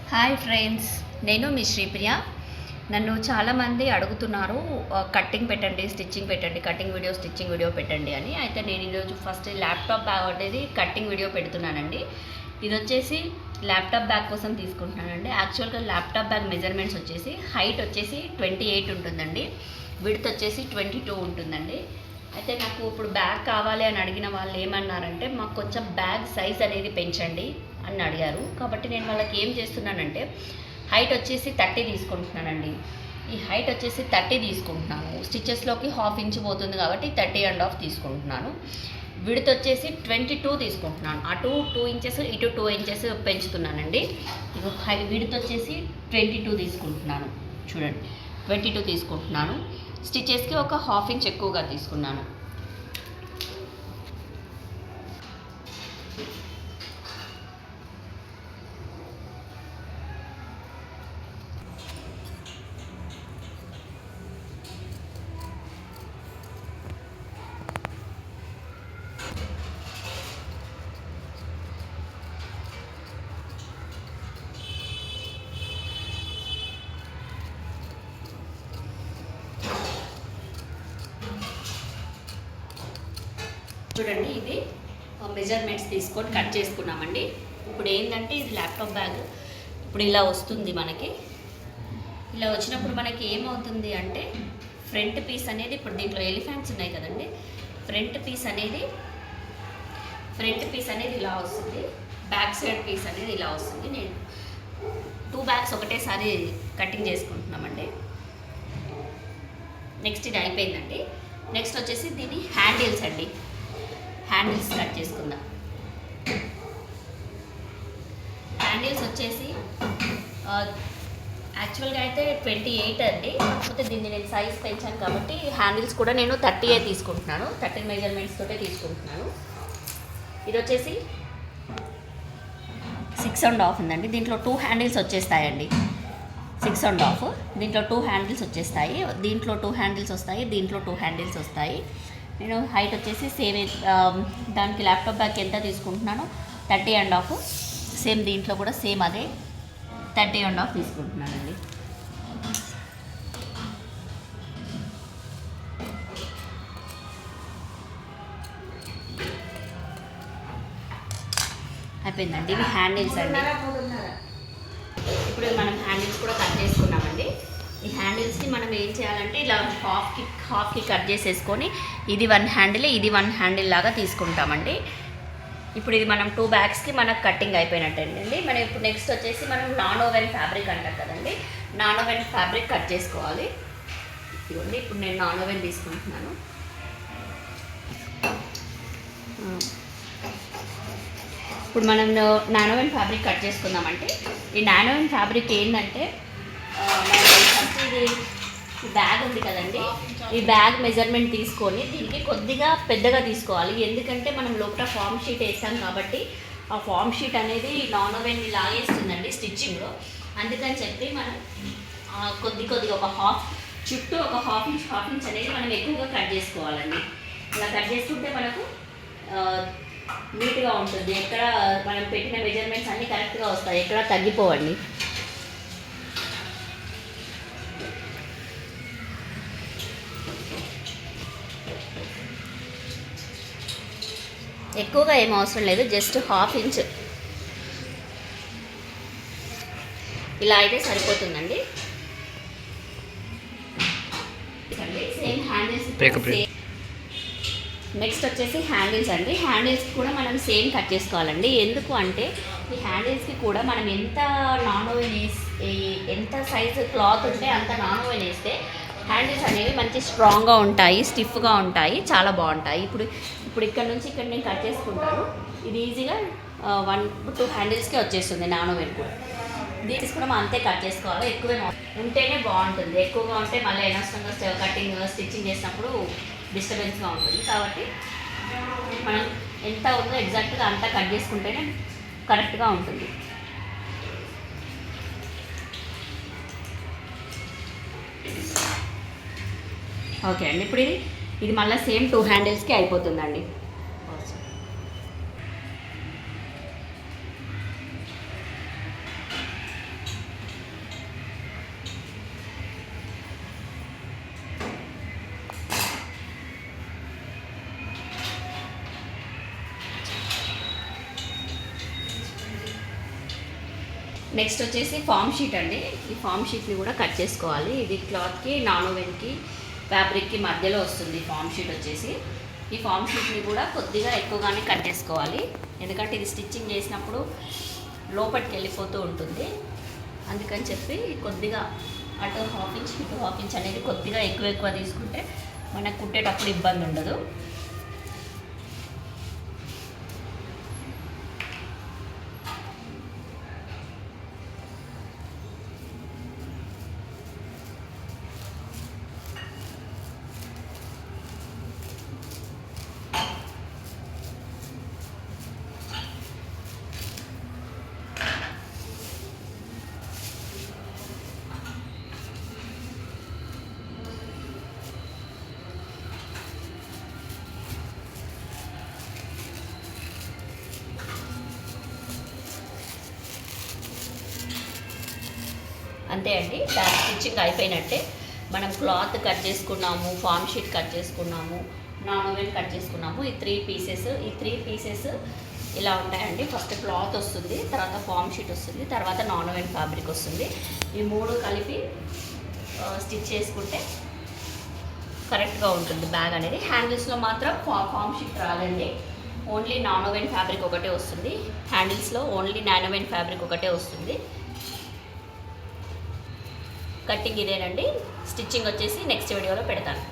Hi friends, నేను మీ శ్రీప్రియ. నన్ను చాలామంది అడుగుతున్నారు కట్టింగ్ పెట్టండి, స్టిచ్చింగ్ పెట్టండి, కటింగ్ వీడియో, స్టిచ్చింగ్ వీడియో పెట్టండి అని. అయితే నేను ఈరోజు ఫస్ట్ ల్యాప్టాప్ బ్యాగ్ అనేది కట్టింగ్ వీడియో పెడుతున్నానండి. ఇది వచ్చేసి ల్యాప్టాప్ బ్యాగ్ కోసం తీసుకుంటున్నానండి. యాక్చువల్గా ల్యాప్టాప్ బ్యాగ్ మెజర్మెంట్స్ వచ్చేసి హైట్ వచ్చేసి 28 ఉంటుందండి, విడ్త్ వచ్చేసి 22 ఉంటుందండి. అయితే నాకు ఇప్పుడు బ్యాగ్ కావాలి అని అడిగిన వాళ్ళు ఏమన్నారంటే, మాకు కొంచెం బ్యాగ్ సైజ్ అనేది పెంచండి అని అడిగారు. కాబట్టి నేను వాళ్ళకి ఏం చేస్తున్నానంటే, హైట్ వచ్చేసి 30 తీసుకుంటున్నానండి. ఈ హైట్ వచ్చేసి 30 తీసుకుంటున్నాను. స్టిచెస్లోకి ½ ఇంచ్ పోతుంది కాబట్టి 30.5 తీసుకుంటున్నాను. విడ్త్ వచ్చేసి 22 తీసుకుంటున్నాను. అటు 2 ఇంచెస్, ఇటు 2 ఇంచెస్ పెంచుతున్నానండి. ఇక విడ్త్ వచ్చేసి 22 తీసుకుంటున్నాను. చూడండి, 22 తీసుకుంటున్నాను. స్టిచెస్కి ఒక ½ ఇంచ్ ఎక్కువగా తీసుకున్నాను. చూడండి, ఇది మెజర్మెంట్స్ తీసుకొని కట్ చేసుకున్నామండి. ఇప్పుడు ఏంటంటే, ఇది ల్యాప్టాప్ బ్యాగ్ ఇప్పుడు ఇలా వస్తుంది మనకి. ఇలా వచ్చినప్పుడు మనకి ఏమవుతుంది అంటే, ఫ్రంట్ పీస్ అనేది, ఇప్పుడు దీంట్లో ఎలిఫెంట్స్ ఉన్నాయి కదండి, ఫ్రంట్ పీస్ అనేది ఇలా వస్తుంది, బ్యాక్ సైడ్ పీస్ అనేది ఇలా వస్తుంది. నేను 2 బ్యాగ్స్ ఒకటేసారి కటింగ్ చేసుకుంటున్నామండి. నెక్స్ట్ ఇది అయిపోయిందండి. నెక్స్ట్ వచ్చేసి దీని హ్యాండిల్స్ అండి. హ్యాండిల్స్ కట్ చేసుకుందాం. హ్యాండిల్స్ వచ్చేసి యాక్చువల్గా అయితే 28 అండి. కాకపోతే దీన్ని నేను సైజ్ పెంచాను కాబట్టి హ్యాండిల్స్ కూడా నేను 30 తీసుకుంటున్నాను. 30 మెజర్మెంట్స్ తోటే తీసుకుంటున్నాను. ఇది వచ్చేసి 6.5 ఉందండి. దీంట్లో 2 హ్యాండిల్స్ వచ్చేస్తాయండి. 6.5, దీంట్లో 2 హ్యాండిల్స్ వచ్చేస్తాయి. దీంట్లో 2 హ్యాండిల్స్ వస్తాయి, దీంట్లో 2 హ్యాండిల్స్ వస్తాయి. నేను హైట్ వచ్చేసి సేమ్ దానికి ల్యాప్టాప్ బ్యాగ్ ఎంత తీసుకుంటున్నాను, 30.5. సేమ్ దీంట్లో కూడా సేమ్ అదే 30.5 తీసుకుంటున్నానండి. అయిపోయిందండి. ఇవి హ్యాండిల్స్ అండి. ఇప్పుడు మనం హ్యాండిల్స్ కూడా కట్ చేసుకున్నామండి. ఈ హ్యాండిల్స్ని మనం ఏం చేయాలంటే, ఇలా హాఫ్కి కట్ చేసేసుకొని, ఇది 1 హ్యాండిల్, ఇది 1 హ్యాండిల్ లాగా తీసుకుంటామండి. ఇప్పుడు ఇది మనం 2 బ్యాగ్స్కి మనకు కట్టింగ్ అయిపోయినట్టండి. మనం ఇప్పుడు నెక్స్ట్ వచ్చేసి మనం నాన్ ఓవెన్ ఫ్యాబ్రిక్ అంటారు కదండి, నాన్ ఓవెన్ ఫ్యాబ్రిక్ కట్ చేసుకోవాలి. ఇదిగోండి, ఇప్పుడు నేను నాన్ ఓవెన్ తీసుకుంటున్నాను. ఇప్పుడు మనం నాన్ ఓవెన్ ఫ్యాబ్రిక్ కట్ చేసుకుందామంటే, ఈ నాన్ ఓవెన్ ఫ్యాబ్రిక్ ఏంటంటే, ఫస్ట్ ఇది బ్యాగ్ ఉంది కదండి, ఈ బ్యాగ్ మెజర్మెంట్ తీసుకొని దీనికి కొద్దిగా పెద్దగా తీసుకోవాలి. ఎందుకంటే మనం లోపల ఫామ్ షీట్ వేస్తాం కాబట్టి ఆ ఫామ్ షీట్ అనేది నాన్ ఓవెన్ని లాగేస్తుందండి స్టిచ్చింగ్లో. అందుకని చెప్పి మనం కొద్దిగా ఒక చుట్టూ ఒక ½ ఇంచ్ అనేది మనం ఎక్కువగా కట్ చేసుకోవాలండి. ఇలా కట్ చేసుకుంటే మనకు నీట్గా ఉంటుంది. ఎక్కడ మనం పెట్టిన మెజర్మెంట్స్ అన్నీ కరెక్ట్గా వస్తాయి, ఎక్కడ తగ్గిపోవండి. ఎక్కువగా ఏం అవసరం లేదు, జస్ట్ ½ ఇంచ్ ఇలా అయితే సరిపోతుందండి. Same handles. నెక్స్ట్ వచ్చేసి హ్యాండిల్స్ అండి. హ్యాండిల్స్కి కూడా మనం సేమ్ కట్ చేసుకోవాలండి. ఎందుకు అంటే, ఈ హ్యాండిల్స్కి కూడా మనం ఎంత నాన్ ఓవెన్ ఎంత సైజు క్లాత్ ఉంటే అంత నాన్ ఓవెన్ వేస్తే హ్యాండిల్స్ అనేవి మంచి స్ట్రాంగ్గా ఉంటాయి, స్టిఫ్గా ఉంటాయి, చాలా బాగుంటాయి. ఇప్పుడు ఇక్కడ నుంచి ఇక్కడ నేను కట్ చేసుకుంటాను. ఇది ఈజీగా 1-2 హ్యాండిల్స్కి వచ్చేస్తుంది నాన్ ఓవెన్ కూడా. దీనికి కూడా మనం అంతే కట్ చేసుకోవాలి. ఎక్కువే ఉంటేనే బాగుంటుంది, ఎక్కువగా ఉంటే మళ్ళీ అనవసరంగా కటింగ్ స్టిచ్చింగ్ చేసినప్పుడు డిస్టర్బెన్స్గా ఉంటుంది. కాబట్టి మనం ఎంత ఉందో ఎగ్జాక్ట్గా అంతా కట్ చేసుకుంటేనే కరెక్ట్గా ఉంటుంది. ఓకే అండి, ఇప్పుడు ఇది మళ్ళీ సేమ్ 2 హ్యాండిల్స్కి అయిపోతుందండి. నెక్స్ట్ వచ్చేసి ఫామ్ షీట్ అండి. ఈ ఫామ్ షీట్ని కూడా కట్ చేసుకోవాలి. ఇది క్లాత్కి నాన్ ఓవెన్కి ఫ్యాబ్రిక్కి మధ్యలో వస్తుంది ఫామ్ షీట్ వచ్చేసి. ఈ ఫామ్ షీట్ని కూడా కొద్దిగా ఎక్కువగానే కట్ చేసుకోవాలి, ఎందుకంటే ఇది స్టిచ్చింగ్ చేసినప్పుడు లోపలికి వెళ్ళిపోతూ ఉంటుంది. అందుకని చెప్పి కొద్దిగా అటు హాఫ్ ఇంచ్ ఇటు హాఫ్ ఇంచ్ అనేది కొద్దిగా ఎక్కువ తీసుకుంటే మనకు కుట్టేటప్పుడు ఇబ్బంది ఉండదు. అంతే అండి, దాని స్టిచ్చింగ్ అయిపోయినట్టే. మనం క్లాత్ కట్ చేసుకున్నాము, ఫామ్ షీట్ కట్ చేసుకున్నాము, నాన్ ఓవెన్ కట్ చేసుకున్నాము. ఈ త్రీ పీసెస్ ఇలా ఉంటాయండి. ఫస్ట్ క్లాత్ వస్తుంది, తర్వాత ఫామ్ షీట్ వస్తుంది, తర్వాత నాన్ ఓవెన్ ఫ్యాబ్రిక్ వస్తుంది. ఈ మూడు కలిపి స్టిచ్ చేసుకుంటే కరెక్ట్గా ఉంటుంది బ్యాగ్ అనేది. హ్యాండిల్స్లో మాత్రం ఫామ్ షీట్ రాదండి, ఓన్లీ నాన్ ఓవెన్ ఫ్యాబ్రిక్ ఒకటే వస్తుంది. హ్యాండిల్స్లో ఓన్లీ నాన్ ఓవెన్ ఫ్యాబ్రిక్ ఒకటే వస్తుంది. కటింగ్ ఇదేనండి. స్టిచ్చింగ్ వచ్చేసి నెక్స్ట్ వీడియోలో పెడతాను.